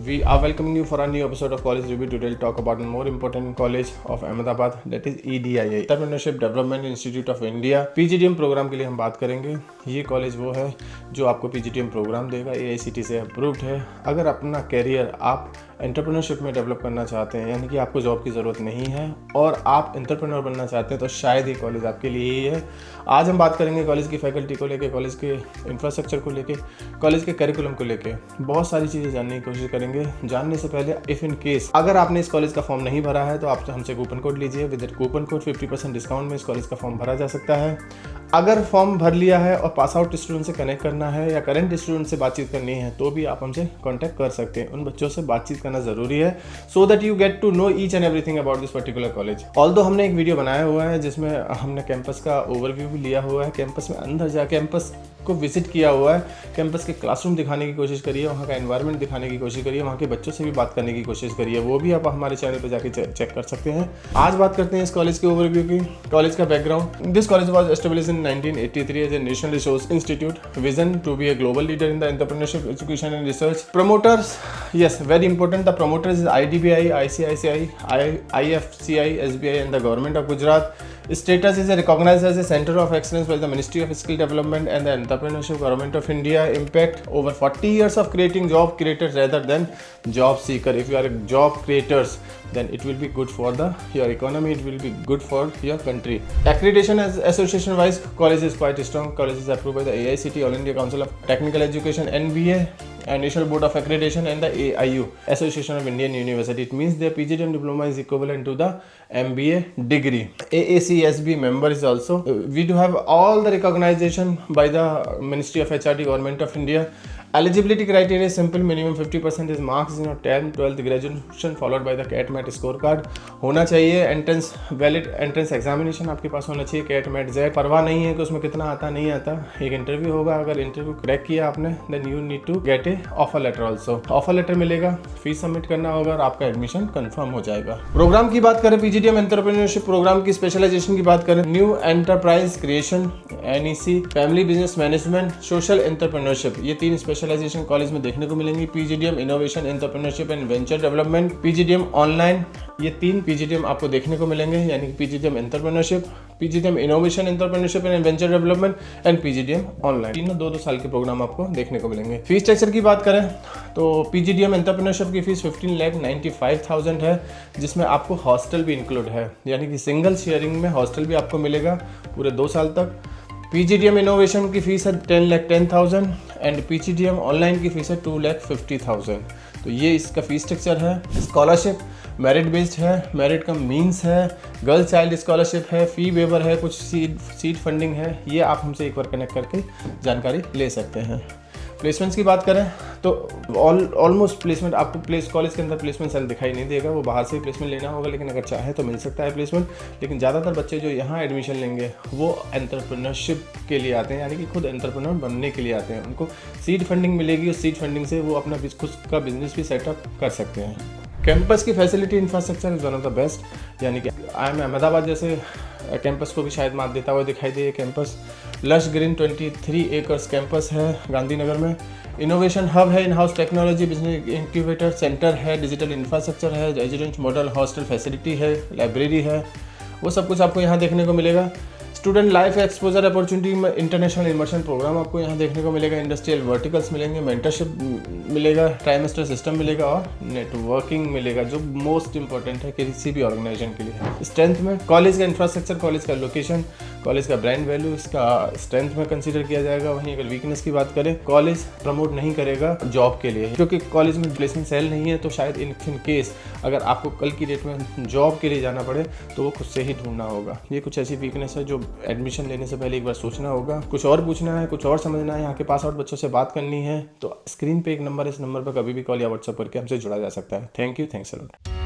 We are welcoming you for a new episode of College Review. Today we'll talk about a more important college of Ahmedabad, that is EDIA, Entrepreneurship Development Institute of India. PGDM programme के लिए हम बात करेंगे। ये college वो है जो आपको PGDM प्रोग्राम देगा, AICTE से अप्रूव्ड है। अगर अपना कैरियर आप एंटरप्रेन्योरशिप में डेवलप करना चाहते हैं, यानी कि आपको जॉब की ज़रूरत नहीं है और आप एंटरप्रेन्योर बनना चाहते हैं, तो शायद ये कॉलेज आपके लिए ही है। आज हम बात करेंगे कॉलेज की फैकल्टी को लेके, कॉलेज के इंफ्रास्ट्रक्चर को लेके, कॉलेज के करिकुलम को लेके बहुत सारी चीज़ें जानने की कोशिश करेंगे। जानने से पहले इफ़ इन केस अगर आपने इस कॉलेज का फॉर्म नहीं भरा है तो आप हमसे कूपन कोड लीजिए। विद कूपन कोड 50% डिस्काउंट में इस कॉलेज का फॉर्म भरा जा सकता है। अगर फॉर्म भर लिया है और पास आउट स्टूडेंट से कनेक्ट करना है या करंट स्टूडेंट से बातचीत करनी है तो भी आप हमसे कांटेक्ट कर सकते हैं। उन बच्चों से बातचीत करना ज़रूरी है so that you get to know each and everything about this particular college. Although हमने एक वीडियो बनाया हुआ है जिसमें हमने कैंपस का ओवरव्यू भी लिया हुआ है, कैंपस में अंदर जा कैंपस को विजिट किया हुआ है, कैंपस के क्लासरूम दिखाने की कोशिश करिए, वहाँ का एनवायरनमेंट दिखाने की कोशिश करिए, वहाँ के बच्चों से भी बात करने की कोशिश करिए। वो भी आप हमारे चैनल पर जाके चेक कर सकते हैं। आज बात करते हैं इस कॉलेज के ओवरव्यू की, कॉलेज का background. This college was established in 1983 as a national resource institute. Vision to be a global leader in the entrepreneurship education and research. Promoters, yes, very important. The promoters is IDBI, ICICI, IFCI, SBI and the government of Gujarat. Status is recognized as a center of excellence by the Ministry of Skill Development and the Entrepreneurship Government of India. Impact over 40 years of creating job creators rather than job seeker. If you are job creators, then it will be good for your economy. It will be good for your country. Accreditation as association wise, college is quite strong. College is approved by the AICTE, All India Council of Technical Education, NBA. National Board of Accreditation and the AIU, Association of Indian University. It means their PGDM diploma is equivalent to the MBA degree. AACSB member is also. We do have all the recognition by the Ministry of HRD, Government of India. Eligibility criteria is simple. Minimum 50% is marks in your 10th, 12th graduation followed by the CAT MAT scorecard. होना चाहिए entrance, valid entrance examination आपके पास होना चाहिए, CAT MAT Z. परवाह नहीं है कि उसमें कितना आता नहीं आता, एक इंटरव्यू होगा। अगर इंटरव्यू क्रैक किया आपने then you need to get a offer letter also. Offer letter मिलेगा, फीस सबमिट करना होगा और आपका एडमिशन कंफर्म हो जाएगा। प्रोग्राम की बात करें, PGDM एंटरप्रेन्योरशिप प्रोग्राम की स्पेशलाइजेशन की बात करें, new enterprise creation, NEC, family business management, social entrepreneurship, ये तीन स्पेशलाइजेशन कॉलेज में देखने को मिलेंगी। PGDM innovation entrepreneurship and venture development, PGDM online, ये तीन PGDM आपको देखने को मिलेंगे, यानी कि PGDM entrepreneurship, PGDM innovation entrepreneurship and venture development and PGDM online. तीनों 2-2 साल के प्रोग्राम आपको देखने को मिलेंगे। फीस स्ट्रक्चर की बात करें तो PGDM एंटरप्रेन्योरशिप की फीस 15,95,000 है, जिसमें आपको हॉस्टल भी इंक्लूड है, यानी कि सिंगल शेयरिंग में हॉस्टल भी आपको मिलेगा पूरे 2 साल तक। PGDM इनोवेशन की फीस है 10,10,000 एंड PGDM ऑनलाइन की फीस है 2,50,000। तो ये इसका फीस स्ट्रक्चर है। स्कॉलरशिप मेरिट बेस्ड है, मेरिट कम मीन्स है, गर्ल चाइल्ड स्कॉलरशिप है, फी वेवर है, कुछ सीट फंडिंग है। ये आप हमसे एक बार कनेक्ट करके जानकारी ले सकते हैं। प्लेसमेंट्स की बात करें तो ऑलमोस्ट प्लेसमेंट आपको कॉलेज के अंदर प्लेसमेंट सेल दिखाई नहीं देगा, वो बाहर से ही प्लेसमेंट लेना होगा, लेकिन अगर चाहे तो मिल सकता है प्लेसमेंट। लेकिन ज़्यादातर बच्चे जो यहाँ एडमिशन लेंगे वो एंटरप्रेन्योरशिप के लिए आते हैं, यानी कि खुद एंटरप्रेन्योर बनने के लिए आते हैं। उनको सीड फंडिंग मिलेगी, उस सीड फंडिंग से वो अपना खुद का बिजनेस भी सेटअप कर सकते हैं। कैंपस की facility infrastructure is one of the best, यानी कि IIM अहमदाबाद जैसे कैंपस को भी शायद मात देता हुआ दिखाई दे। Campus lush green 23 acres campus है गांधीनगर में। इनोवेशन हब है, in house technology business incubator centre है, डिजिटल इंफ्रास्ट्रक्चर है, रेजिडेंट मॉडल हॉस्टल फैसिलिटी है, लाइब्रेरी है, वो सब कुछ आपको यहाँ देखने को मिलेगा। स्टूडेंट लाइफ एक्सपोजर अपॉर्चुनिटी में इंटरनेशनल इमर्शन प्रोग्राम आपको यहाँ देखने को मिलेगा, इंडस्ट्रियल वर्टिकल्स मिलेंगे, मेंटरशिप मिलेगा, ट्राइमेस्टर सिस्टम मिलेगा और नेटवर्किंग मिलेगा, जो मोस्ट इंपॉर्टेंट है किसी भी ऑर्गेनाइजेशन के लिए। स्ट्रेंथ में कॉलेज का इंफ्रास्ट्रक्चर, कॉलेज का लोकेशन, कॉलेज का ब्रांड वैल्यू, इसका स्ट्रेंथ में कंसीडर किया जाएगा। वहीं अगर वीकनेस की बात करें, कॉलेज प्रमोट नहीं करेगा जॉब के लिए, क्योंकि कॉलेज में प्लेसमेंट सेल नहीं है। तो शायद इन केस अगर आपको कल की डेट में जॉब के लिए जाना पड़े तो वो खुद से ही ढूंढना होगा। ये कुछ ऐसी वीकनेस है जो एडमिशन लेने से पहले एक बार सोचना होगा। कुछ और पूछना है, कुछ और समझना है, यहाँ के पास आउट बच्चों से बात करनी है तो स्क्रीन पे एक नंबर है, इस नंबर पर कभी भी कॉल या व्हाट्सएप करके हमसे जुड़ा जा सकता है। Thank you, thanks a lot.